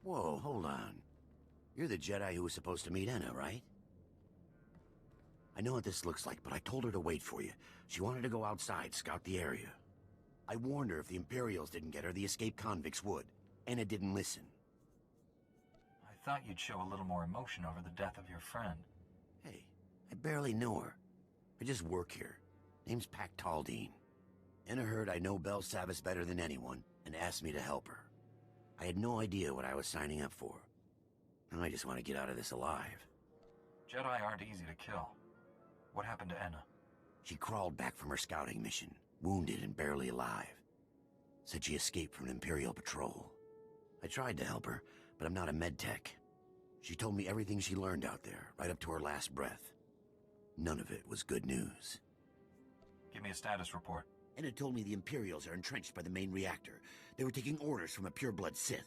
Whoa, hold on. You're the Jedi who was supposed to meet Enna, right? I know what this looks like, but I told her to wait for you. She wanted to go outside, scout the area. I warned her if the Imperials didn't get her, the escaped convicts would. Enna didn't listen. I thought you'd show a little more emotion over the death of your friend. Hey, I barely know her. I just work here. Name's Pac Taldine. Enna heard I know Bel Savis better than anyone, and asked me to help her. I had no idea what I was signing up for. Now I just want to get out of this alive. Jedi aren't easy to kill. What happened to Enna? She crawled back from her scouting mission, wounded and barely alive. Said she escaped from an Imperial patrol. I tried to help her, but I'm not a medtech. She told me everything she learned out there, right up to her last breath. None of it was good news. Give me a status report. Enna told me the Imperials are entrenched by the main reactor. They were taking orders from a pureblood Sith.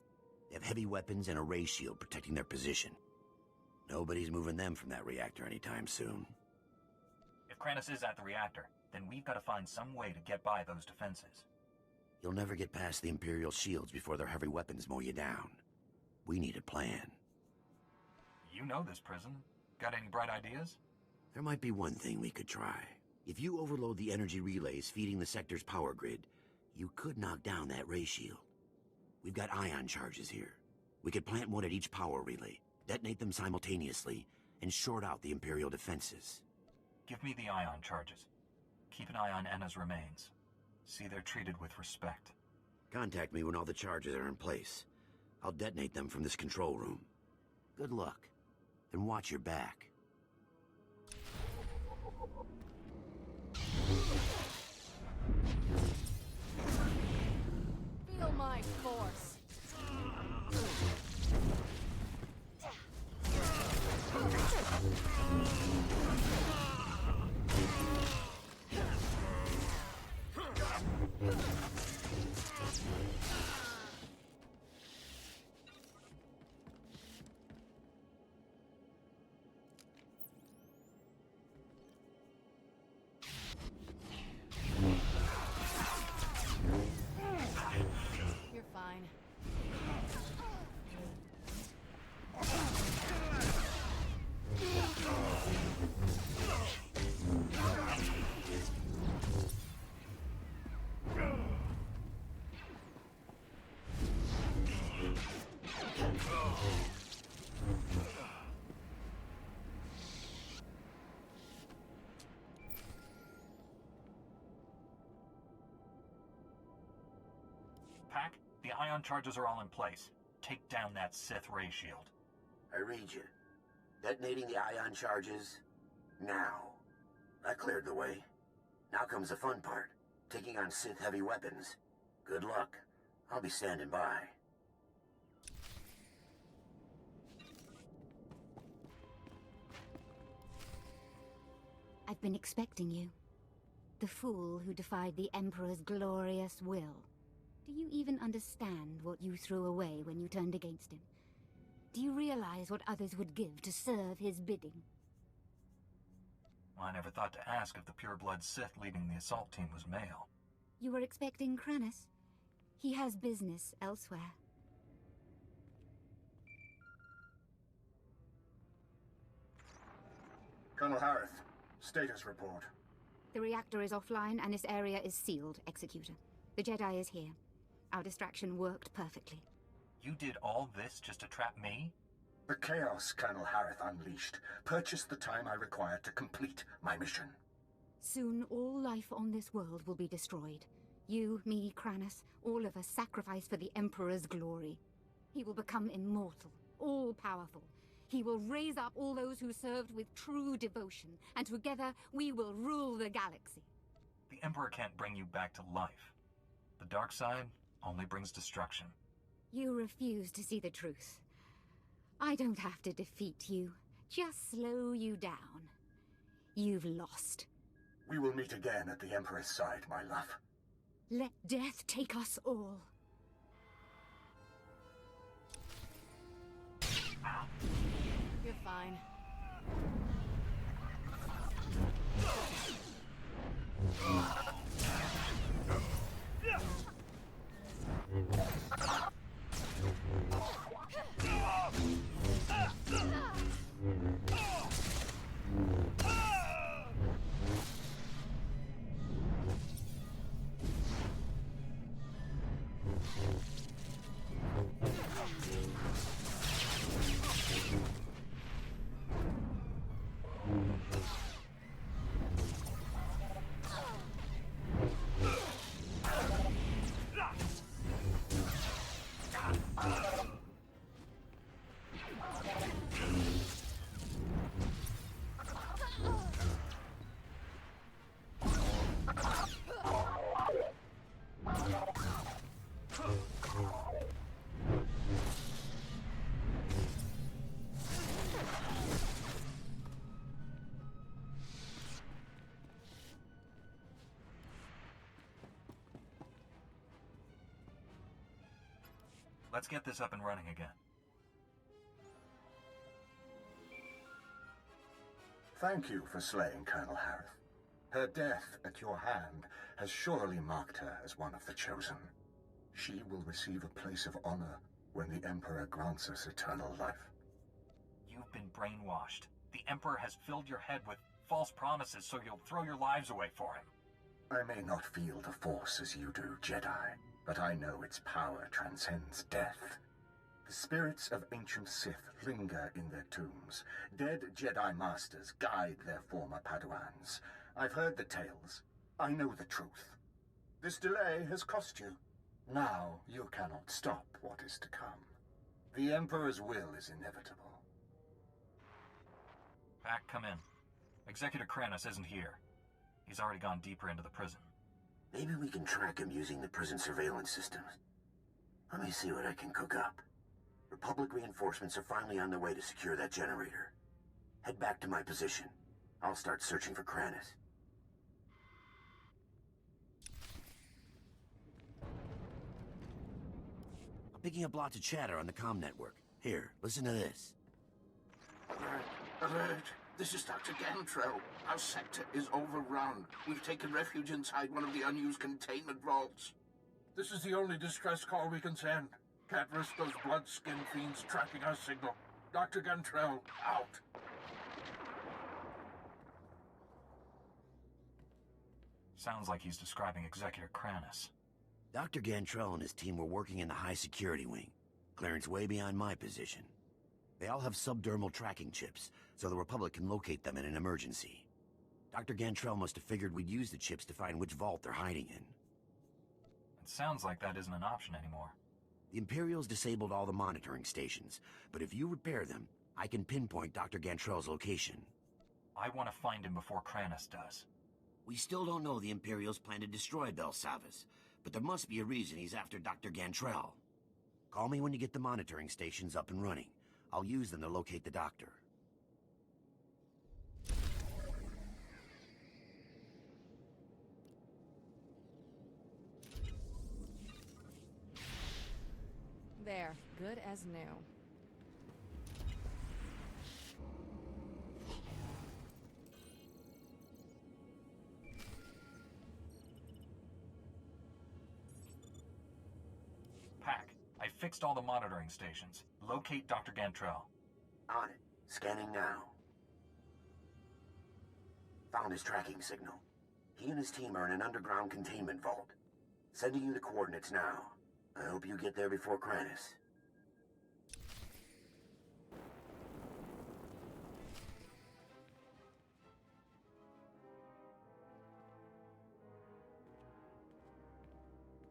They have heavy weapons and a ray shield protecting their position. Nobody's moving them from that reactor anytime soon. If Kranis is at the reactor, then we've got to find some way to get by those defenses. You'll never get past the Imperial shields before their heavy weapons mow you down. We need a plan. You know this prison. Got any bright ideas? There might be one thing we could try. If you overload the energy relays feeding the sector's power grid, you could knock down that ray shield. We've got ion charges here. We could plant one at each power relay, detonate them simultaneously, and short out the Imperial defenses. Give me the ion charges. Keep an eye on Enna's remains. See they're treated with respect. Contact me when all the charges are in place. I'll detonate them from this control room. Good luck, and watch your back. Feel my force. You're fine. Pac, the ion charges are all in place. Take down that Sith ray shield. I read you. Detonating the ion charges now. That cleared the way. Now comes the fun part. Taking on Sith heavy weapons. Good luck. I'll be standing by. I've been expecting you. The fool who defied the Emperor's glorious will. Do you even understand what you threw away when you turned against him? Do you realize what others would give to serve his bidding? I never thought to ask if the pureblood Sith leading the assault team was male. You were expecting Kranis. He has business elsewhere. Colonel Harith, status report. The reactor is offline and this area is sealed, Executor. The Jedi is here. Our distraction worked perfectly. You did all this just to trap me? The chaos Colonel Harith unleashed purchased the time I required to complete my mission. Soon all life on this world will be destroyed. You, me, Kranis, all of us sacrificed for the Emperor's glory. He will become immortal, all-powerful. He will raise up all those who served with true devotion, and together we will rule the galaxy. The Emperor can't bring you back to life. The dark side only brings destruction. You refuse to see the truth. I don't have to defeat you, just slow you down. You've lost. We will meet again at the Emperor's side, my love. Let death take us all. You're fine. Let's get this up and running again. Thank you for slaying Colonel Harith. Her death at your hand has surely marked her as one of the chosen. She will receive a place of honor when the Emperor grants us eternal life. You've been brainwashed. The Emperor has filled your head with false promises so you'll throw your lives away for him. I may not feel the Force as you do, Jedi, but I know its power transcends death. The spirits of ancient Sith linger in their tombs. Dead Jedi Masters guide their former Padawans. I've heard the tales. I know the truth. This delay has cost you. Now you cannot stop what is to come. The Emperor's will is inevitable. Pack, come in. Executor Kranis isn't here. He's already gone deeper into the prison. Maybe we can track him using the prison surveillance systems. Let me see what I can cook up. Republic reinforcements are finally on their way to secure that generator. Head back to my position. I'll start searching for Kranis. I'm picking up lots of chatter on the comm network. Here, listen to this. Alert! This is Dr. Gantrell. Our sector is overrun. We've taken refuge inside one of the unused containment vaults. This is the only distress call we can send. Can't risk those blood-skin fiends tracking our signal. Dr. Gantrell, out. Sounds like he's describing Executor Kranis. Dr. Gantrell and his team were working in the high security wing. Clearance way beyond my position. They all have subdermal tracking chips, so the Republic can locate them in an emergency. Dr. Gantrell must have figured we'd use the chips to find which vault they're hiding in. It sounds like that isn't an option anymore. The Imperials disabled all the monitoring stations, but if you repair them, I can pinpoint Dr. Gantrell's location. I want to find him before Kranis does. We still don't know the Imperials plan to destroy Belsavas, but there must be a reason he's after Dr. Gantrell. Call me when you get the monitoring stations up and running. I'll use them to locate the doctor. There, good as new. Pack, I fixed all the monitoring stations. Locate Dr. Gantrell. On it. Scanning now. Found his tracking signal. He and his team are in an underground containment vault. Sending you the coordinates now. I hope you get there before Kranis.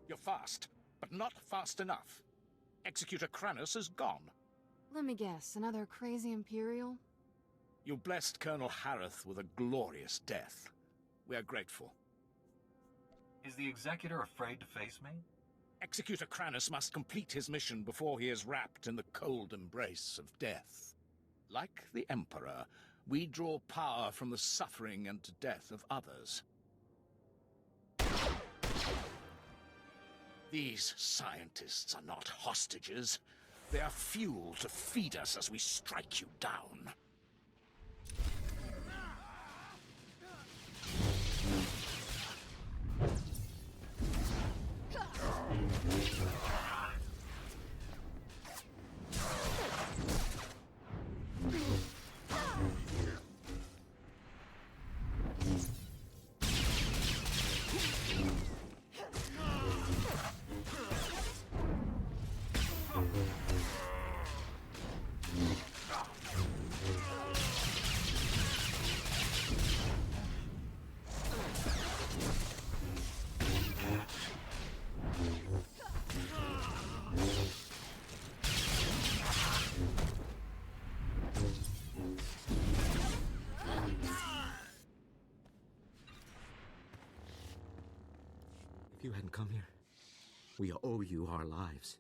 You're fast, but not fast enough. Executor Kranis is gone. Let me guess, another crazy Imperial? You blessed Colonel Harith with a glorious death. We are grateful. Is the Executor afraid to face me? Executor Kranis must complete his mission before he is wrapped in the cold embrace of death. Like the Emperor, we draw power from the suffering and death of others. These scientists are not hostages. They are fuel to feed us as we strike you down. If you hadn't come here, we owe you our lives.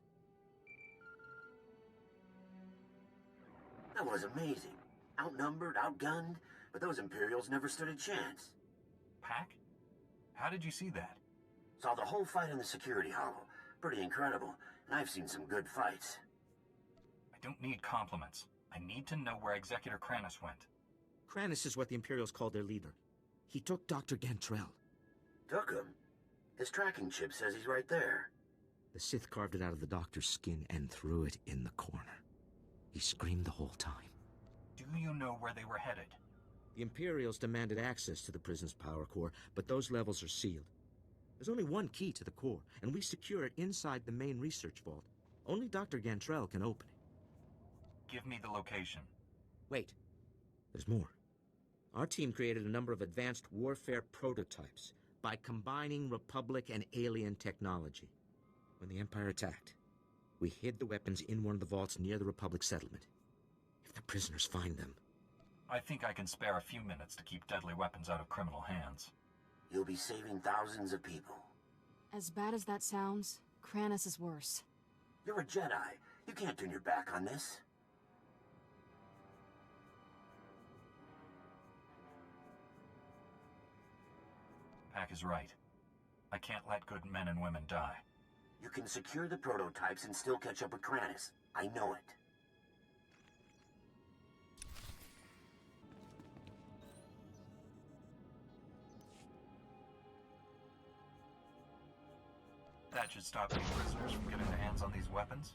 That was amazing. Outnumbered, outgunned, but those Imperials never stood a chance. Pack? How did you see that? Saw the whole fight in the security hollow. Pretty incredible. I've seen some good fights. I don't need compliments. I need to know where Executor Kranis went. Kranis is what the Imperials call their leader. He took Dr. Gantrell. Took him? His tracking chip says he's right there. The Sith carved it out of the doctor's skin and threw it in the corner. He screamed the whole time. Do you know where they were headed? The Imperials demanded access to the prison's power core, but those levels are sealed. There's only one key to the core, and we secure it inside the main research vault. Only Dr. Gantrell can open it. Give me the location. Wait. There's more. Our team created a number of advanced warfare prototypes by combining Republic and alien technology. When the Empire attacked, we hid the weapons in one of the vaults near the Republic settlement. If the prisoners find them... I think I can spare a few minutes to keep deadly weapons out of criminal hands. You'll be saving thousands of people. As bad as that sounds, Kranis is worse. You're a Jedi. You can't turn your back on this. Pack is right. I can't let good men and women die. You can secure the prototypes and still catch up with Kranis. I know it. That should stop any prisoners from getting their hands on these weapons.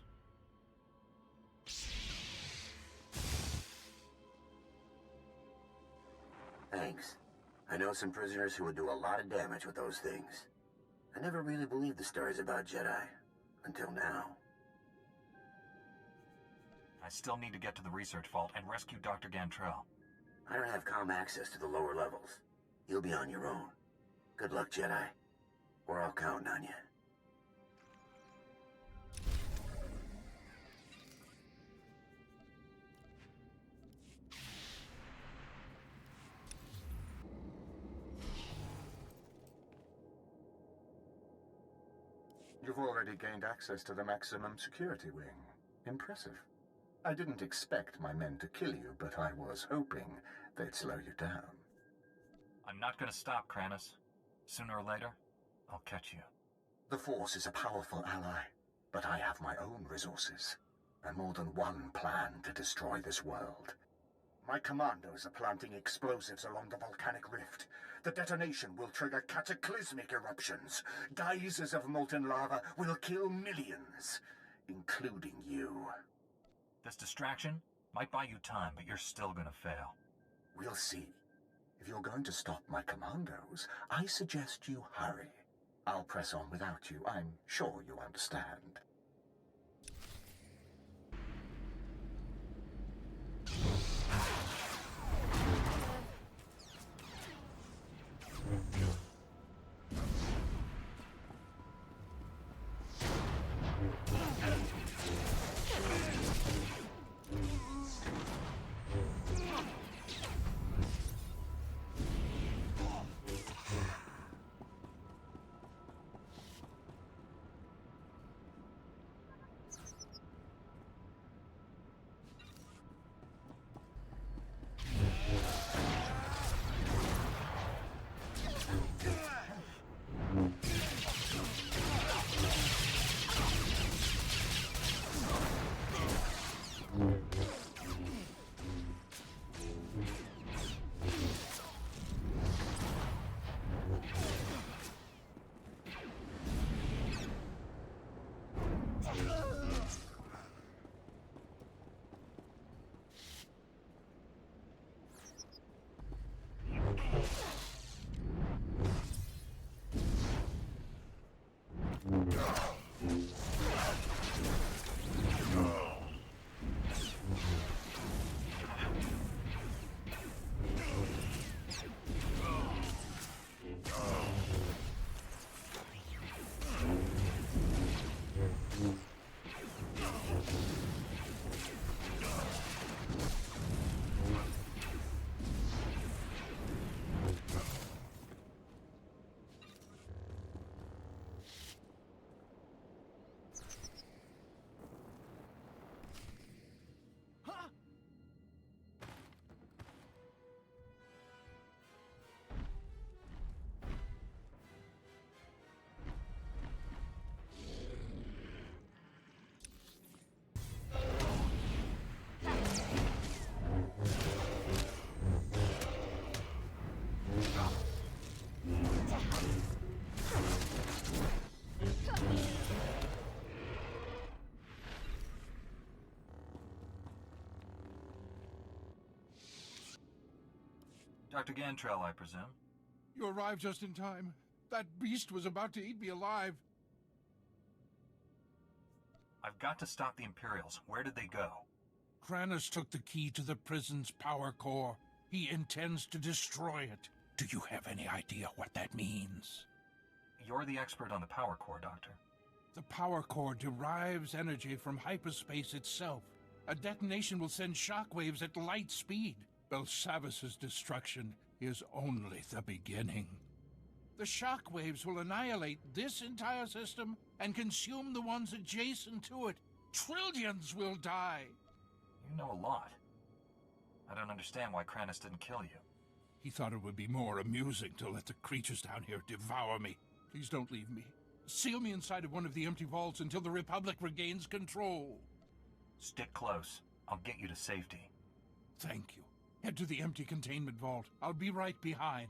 Thanks. I know some prisoners who would do a lot of damage with those things. I never really believed the stories about Jedi. Until now. I still need to get to the research vault and rescue Dr. Gantrell. I don't have comm access to the lower levels. You'll be on your own. Good luck, Jedi. We're all counting on you. You've already gained access to the maximum security wing. Impressive. I didn't expect my men to kill you, but I was hoping they'd slow you down. I'm not gonna stop, Kranis. Sooner or later, I'll catch you. The Force is a powerful ally, but I have my own resources, and more than one plan to destroy this world. My commandos are planting explosives along the volcanic rift. The detonation will trigger cataclysmic eruptions. Geysers of molten lava will kill millions, including you. This distraction might buy you time, but you're still gonna fail. We'll see. If you're going to stop my commandos, I suggest you hurry. I'll press on without you. I'm sure you understand. Dr. Gantrell, I presume? You arrived just in time. That beast was about to eat me alive. I've got to stop the Imperials. Where did they go? Kranis took the key to the prison's power core. He intends to destroy it. Do you have any idea what that means? You're the expert on the power core, Doctor. The power core derives energy from hyperspace itself. A detonation will send shockwaves at light speed. Belsavis's destruction is only the beginning. The shockwaves will annihilate this entire system and consume the ones adjacent to it. Trillions will die. You know a lot. I don't understand why Kranis didn't kill you. He thought it would be more amusing to let the creatures down here devour me. Please don't leave me. Seal me inside of one of the empty vaults until the Republic regains control. Stick close. I'll get you to safety. Thank you. Head to the empty containment vault. I'll be right behind.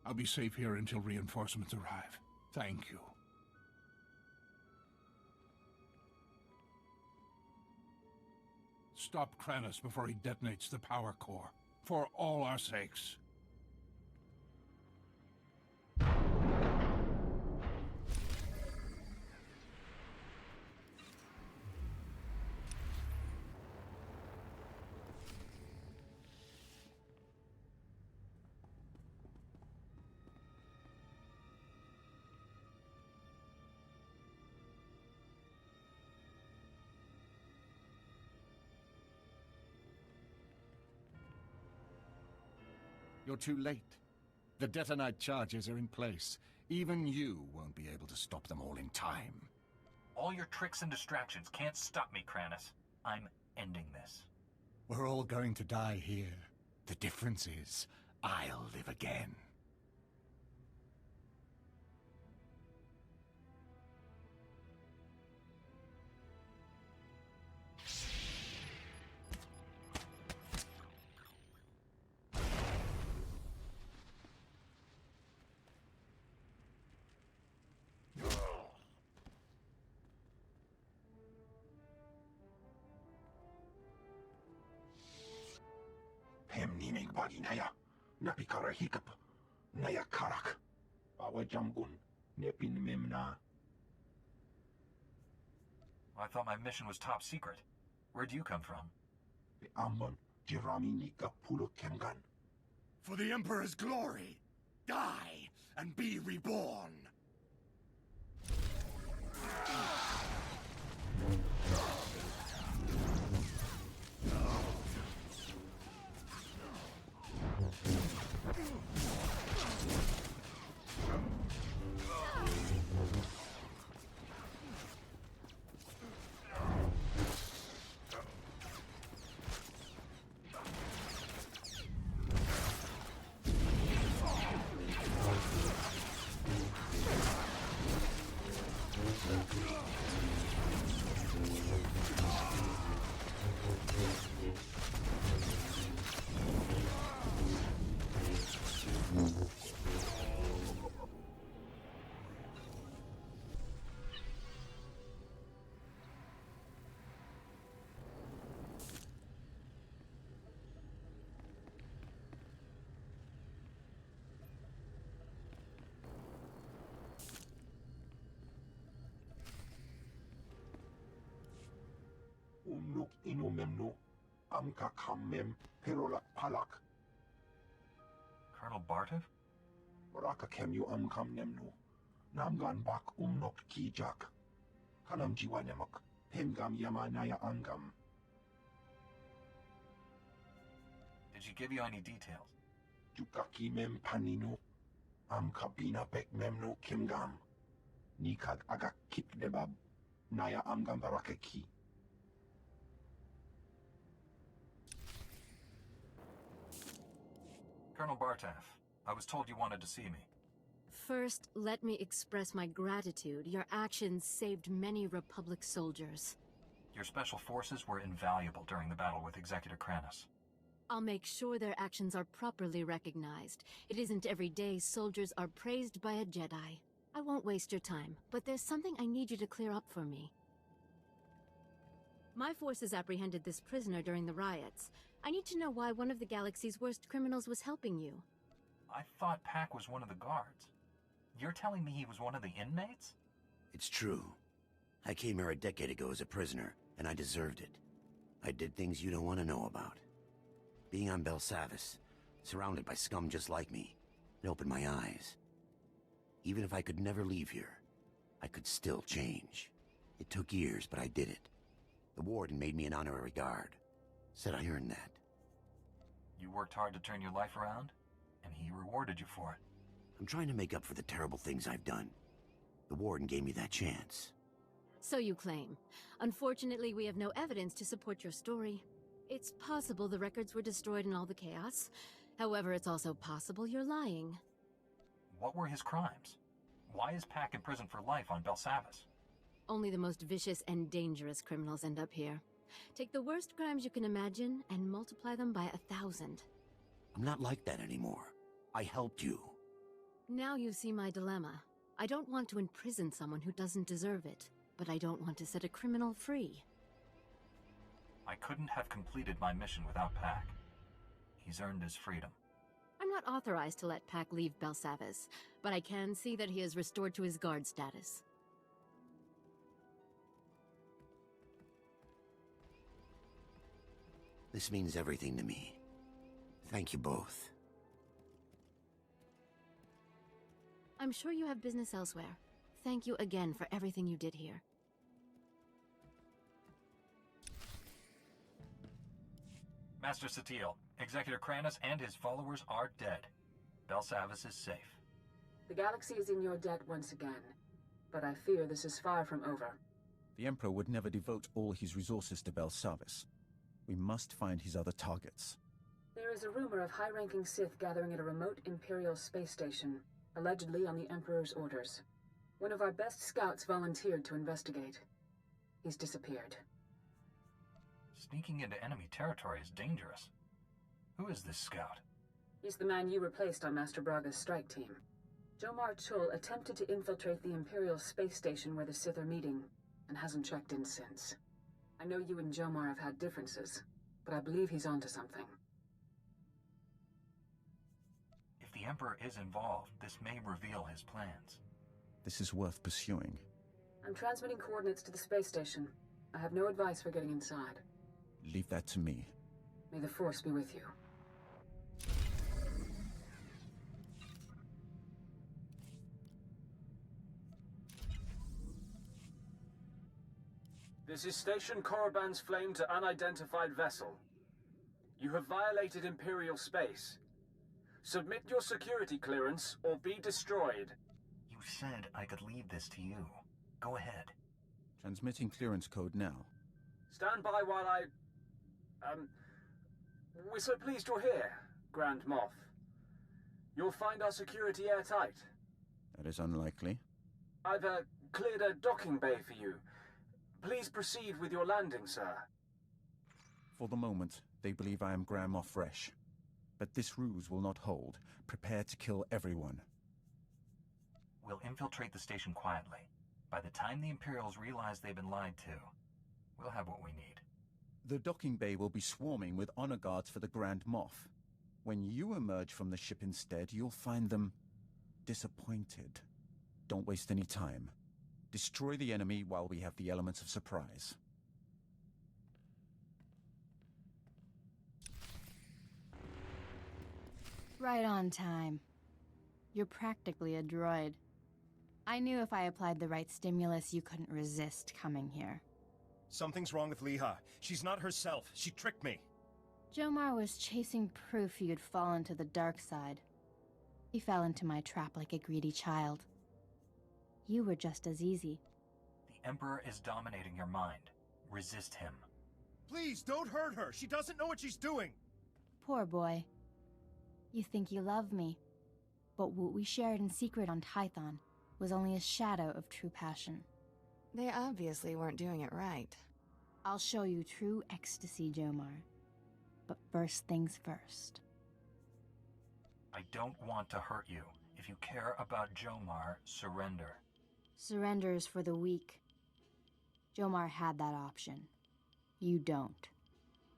I'll be safe here until reinforcements arrive. Thank you. Stop Kranis before he detonates the power core. For all our sakes. You're too late. The detonite charges are in place. Even you won't be able to stop them all in time. All your tricks and distractions can't stop me, Kranis. I'm ending this. We're all going to die here. The difference is, I'll live again. Hemnining bagi naya, napikara hikap, naya karak. Awa jamgun, nepin memna. I thought my mission was top secret. Where'd you come from? The ambon, jirami nika pulo kemgan. For the Emperor's glory, die and be reborn. Umnuk inu memnu, amka kammem, perolak palak. Colonel Bartov? Raka kemyu amkam nemnu, namgan bak umnok kijak. Kanam jiwa nemak, pemgam yama naya angam. Did she give you any details? Jukaki mem paninu, amka bina bek memnu kimgam. Nikad agak kip debab, naya amgam barakeki. Colonel Bartov, I was told you wanted to see me. First, let me express my gratitude. Your actions saved many Republic soldiers. Your special forces were invaluable during the battle with Executor Kranis. I'll make sure their actions are properly recognized. It isn't every day soldiers are praised by a Jedi. I won't waste your time, but there's something I need you to clear up for me. My forces apprehended this prisoner during the riots. I need to know why one of the galaxy's worst criminals was helping you. I thought Pac was one of the guards. You're telling me he was one of the inmates? It's true. I came here a decade ago as a prisoner, and I deserved it. I did things you don't want to know about. Being on Belsavis, surrounded by scum just like me, it opened my eyes. Even if I could never leave here, I could still change. It took years, but I did it. The warden made me an honorary guard. Said I earned that. You worked hard to turn your life around, and he rewarded you for it. I'm trying to make up for the terrible things I've done. The warden gave me that chance. So you claim. Unfortunately, we have no evidence to support your story. It's possible the records were destroyed in all the chaos. However, it's also possible you're lying. What were his crimes? Why is Pac in prison for life on Belsavis? Only the most vicious and dangerous criminals end up here. Take the worst crimes you can imagine and multiply them by 1,000. I'm not like that anymore. I helped you. Now you see my dilemma. I don't want to imprison someone who doesn't deserve it, but I don't want to set a criminal free. I couldn't have completed my mission without Pac. He's earned his freedom. I'm not authorized to let Pac leave Belsavis, but I can see that he is restored to his guard status. This means everything to me. Thank you both. I'm sure you have business elsewhere. Thank you again for everything you did here. Master Satele, Executor Kranus and his followers are dead. Belsavis is safe. The galaxy is in your debt once again, but I fear this is far from over. The Emperor would never devote all his resources to Belsavis. We must find his other targets. There is a rumor of high-ranking Sith gathering at a remote Imperial space station, allegedly on the Emperor's orders. One of our best scouts volunteered to investigate. He's disappeared. Sneaking into enemy territory is dangerous. Who is this scout? He's the man you replaced on Master Braga's strike team. Jomar Tul attempted to infiltrate the Imperial space station where the Sith are meeting, and hasn't checked in since. I know you and Jomar have had differences, but I believe he's onto something. If the Emperor is involved, this may reveal his plans. This is worth pursuing. I'm transmitting coordinates to the space station. I have no advice for getting inside. Leave that to me. May the Force be with you. This is Station Korriban's flame to unidentified vessel. You have violated Imperial space. Submit your security clearance or be destroyed. You said I could leave this to you. Go ahead. Transmitting clearance code now. Stand by while I... We're so pleased you're here, Grand Moff. You'll find our security airtight. That is unlikely. I've cleared a docking bay for you. Please proceed with your landing, sir. For the moment, they believe I am Grand Moff Resh. But this ruse will not hold. Prepare to kill everyone. We'll infiltrate the station quietly. By the time the Imperials realize they've been lied to, we'll have what we need. The docking bay will be swarming with honor guards for the Grand Moff. When you emerge from the ship instead, you'll find them disappointed. Don't waste any time. Destroy the enemy while we have the elements of surprise. Right on time. You're practically a droid. I knew if I applied the right stimulus, you couldn't resist coming here. Something's wrong with Liha. She's not herself. She tricked me. Jomar was chasing proof you'd fallen to the dark side. He fell into my trap like a greedy child. You were just as easy. The Emperor is dominating your mind. Resist him. Please, don't hurt her. She doesn't know what she's doing. Poor boy. You think you love me. But what we shared in secret on Tython was only a shadow of true passion. They obviously weren't doing it right. I'll show you true ecstasy, Jomar. But first things first. I don't want to hurt you. If you care about Jomar, surrender. Surrender is for the weak. Jomar had that option. You don't.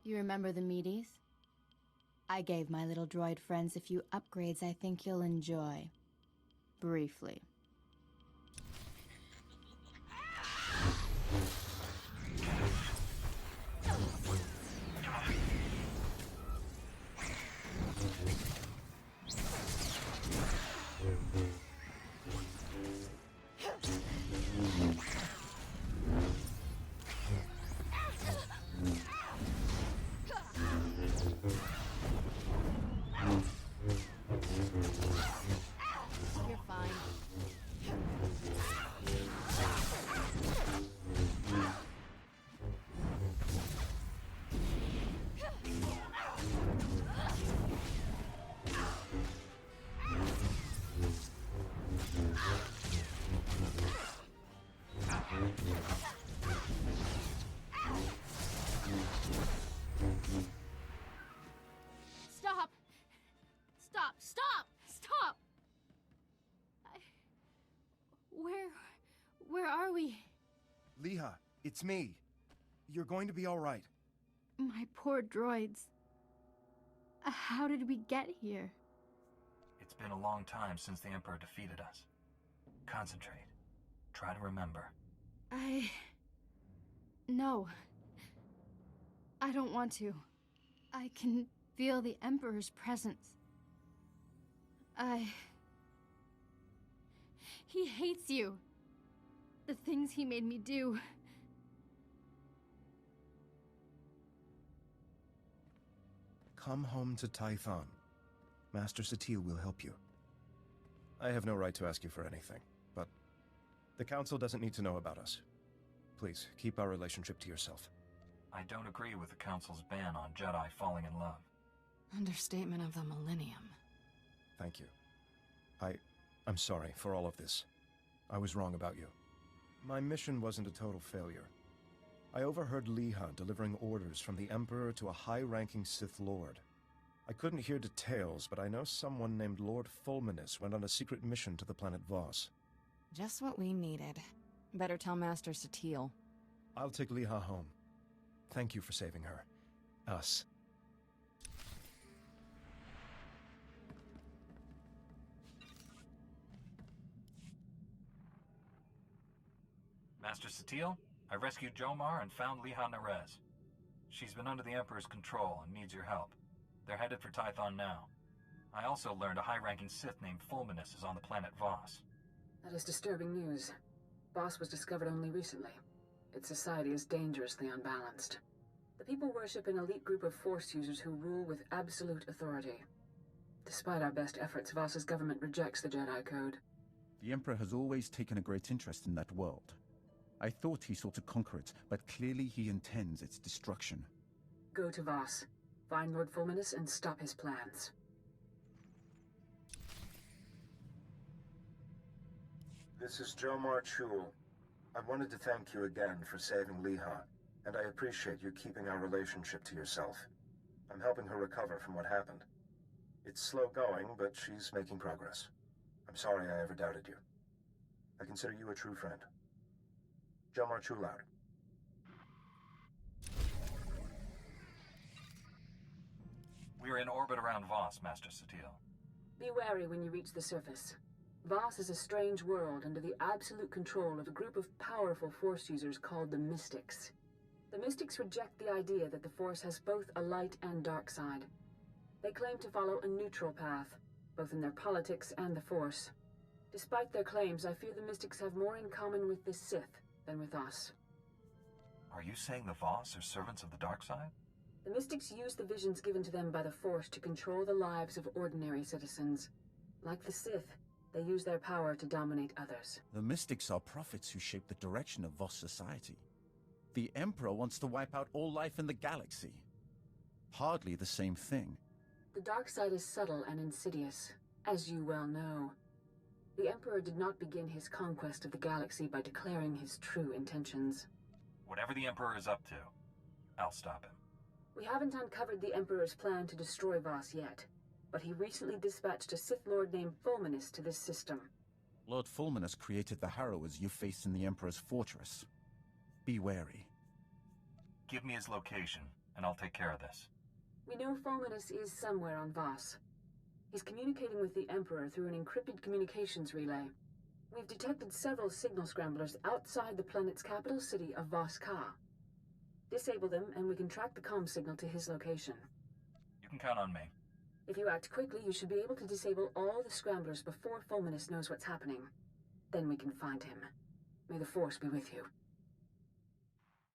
You remember the meaties? I gave my little droid friends a few upgrades I think you'll enjoy. Briefly. You're fine. Stop! Stop! Stop! Stop! Where are we? Leha, it's me. You're going to be all right. My poor droids. How did we get here? It's been a long time since the Emperor defeated us. Concentrate. Try to remember. No. I don't want to. I can feel the Emperor's presence. He hates you. The things he made me do. Come home to Tython. Master SWTOR will help you. I have no right to ask you for anything, but the Council doesn't need to know about us. Please, keep our relationship to yourself. I don't agree with the Council's ban on Jedi falling in love. Understatement of the millennium. Thank you. I'm sorry for all of this. I was wrong about you. My mission wasn't a total failure. I overheard Leha delivering orders from the Emperor to a high-ranking Sith Lord. I couldn't hear details, but I know someone named Lord Fulminus went on a secret mission to the planet Voss. Just what we needed. Better tell Master SWTOR. I'll take Leha home. Thank you for saving her. Us. Master SWTOR, I rescued Jomar and found Leha Nerez. She's been under the Emperor's control and needs your help. They're headed for Tython now. I also learned a high-ranking Sith named Fulminus is on the planet Voss. That is disturbing news. Voss was discovered only recently. Its society is dangerously unbalanced. The people worship an elite group of Force users who rule with absolute authority. Despite our best efforts, Voss's government rejects the Jedi Code. The Emperor has always taken a great interest in that world. I thought he sought to conquer it, but clearly he intends its destruction. Go to Voss. Find Lord Fulminus and stop his plans. This is Jomar Chul. I wanted to thank you again for saving Leha, and I appreciate you keeping our relationship to yourself. I'm helping her recover from what happened. It's slow going, but she's making progress. I'm sorry I ever doubted you. I consider you a true friend. Jomar Chul out. We're in orbit around Voss, Master SWTOR. Be wary when you reach the surface. Voss is a strange world under the absolute control of a group of powerful Force users called the Mystics. The Mystics reject the idea that the Force has both a light and dark side. They claim to follow a neutral path, both in their politics and the Force. Despite their claims, I fear the Mystics have more in common with the Sith than with us. Are you saying the Voss are servants of the dark side? The Mystics use the visions given to them by the Force to control the lives of ordinary citizens. Like the Sith, they use their power to dominate others. The Mystics are prophets who shape the direction of Voss society. The Emperor wants to wipe out all life in the galaxy. Hardly the same thing. The dark side is subtle and insidious, as you well know. The Emperor did not begin his conquest of the galaxy by declaring his true intentions. Whatever the Emperor is up to, I'll stop him. We haven't uncovered the Emperor's plan to destroy Voss yet, but he recently dispatched a Sith Lord named Fulminus to this system. Lord Fulminus created the Harrowers you faced in the Emperor's fortress. Be wary. Give me his location, and I'll take care of this. We know Fulminus is somewhere on Voss. He's communicating with the Emperor through an encrypted communications relay. We've detected several signal scramblers outside the planet's capital city of Voss-Ka. Disable them, and we can track the comm signal to his location. You can count on me. If you act quickly, you should be able to disable all the scramblers before Fulminus knows what's happening. Then we can find him. May the Force be with you.